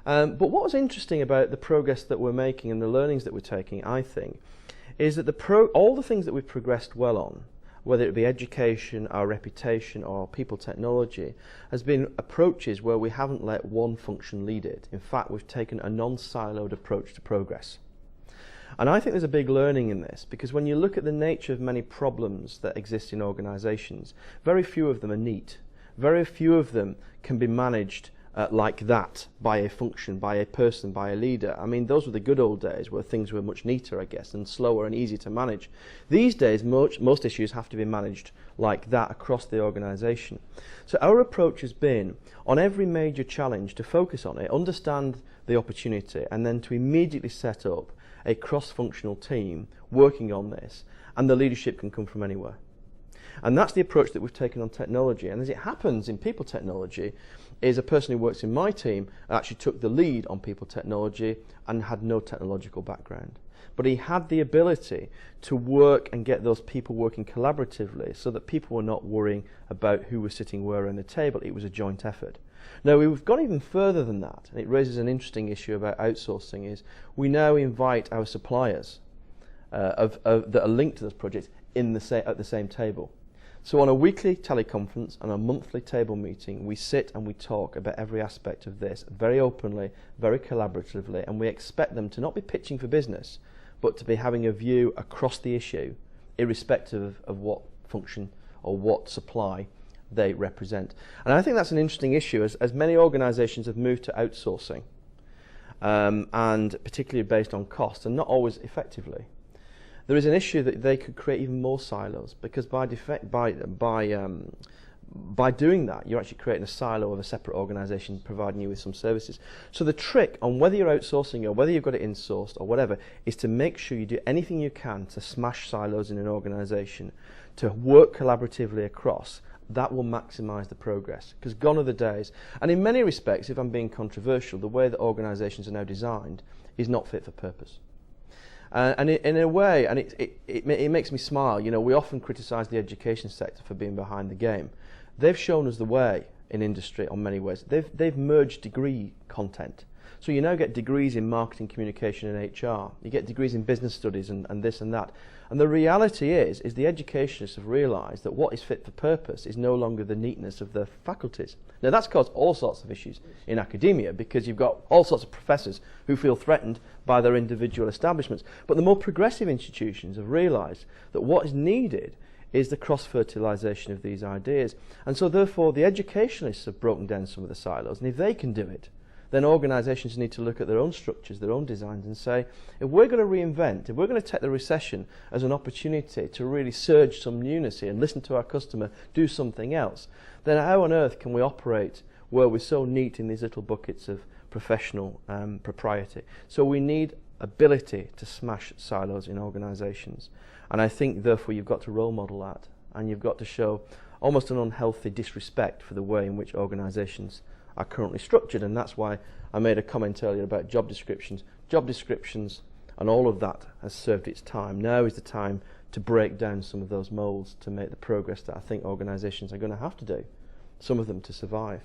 But what was interesting about the progress that we're making and the learnings that we're taking, I think, is that all the things that we've progressed well on, whether it be education, our reputation, or people technology, has been approaches where we haven't let one function lead it. In fact, we've taken a non-siloed approach to progress. And I think there's a big learning in this, because when you look at the nature of many problems that exist in organisations, very few of them are neat. Very few of them can be managed like that by a function, by a person, by a leader. I mean, those were the good old days where things were much neater, I guess, and slower and easier to manage. These days, most issues have to be managed like that across the organisation. So our approach has been, on every major challenge, to focus on it, understand the opportunity, and then to immediately set up a cross-functional team working on this, and the leadership can come from anywhere. And that's the approach that we've taken on technology. And as it happens in people technology, is a person who works in my team actually took the lead on people technology and had no technological background. But he had the ability to work and get those people working collaboratively so that people were not worrying about who was sitting where on the table. It was a joint effort. Now, we've gone even further than that, and it raises an interesting issue about outsourcing, is we now invite our suppliers that are linked to this project at the same table. So on a weekly teleconference and a monthly table meeting, we sit and we talk about every aspect of this very openly, very collaboratively, and we expect them to not be pitching for business, but to be having a view across the issue, irrespective of what function or what supply they represent. And I think that's an interesting issue, as many organisations have moved to outsourcing, and particularly based on cost, and not always effectively. There is an issue that they could create even more silos, because by doing that, you're actually creating a silo of a separate organisation providing you with some services. So the trick on whether you're outsourcing or whether you've got it insourced or whatever is to make sure you do anything you can to smash silos in an organisation, to work collaboratively across. That will maximise the progress, because gone are the days. And in many respects, if I'm being controversial, the way that organisations are now designed is not fit for purpose. And in a way, and it makes me smile, you know, we often criticise the education sector for being behind the game. They've shown us the way in industry on many ways. They've merged degree content. So you now get degrees in marketing, communication and HR. You get degrees in business studies and this and that. And the reality is the educationists have realised that what is fit for purpose is no longer the neatness of the faculties. Now that's caused all sorts of issues in academia, because you've got all sorts of professors who feel threatened by their individual establishments. But the more progressive institutions have realised that what is needed is the cross-fertilisation of these ideas. And so therefore the educationalists have broken down some of the silos, and if they can do it, then organisations need to look at their own structures, their own designs, and say, if we're going to reinvent, if we're going to take the recession as an opportunity to really surge some newness here and listen to our customer, do something else, then how on earth can we operate where we're so neat in these little buckets of professional propriety? So we need ability to smash silos in organisations. And I think, therefore, you've got to role model that, and you've got to show almost an unhealthy disrespect for the way in which organisations are currently structured. And that's why I made a comment earlier about job descriptions. Job descriptions and all of that has served its time. Now is the time to break down some of those moulds to make the progress that I think organisations are going to have to do, some of them to survive.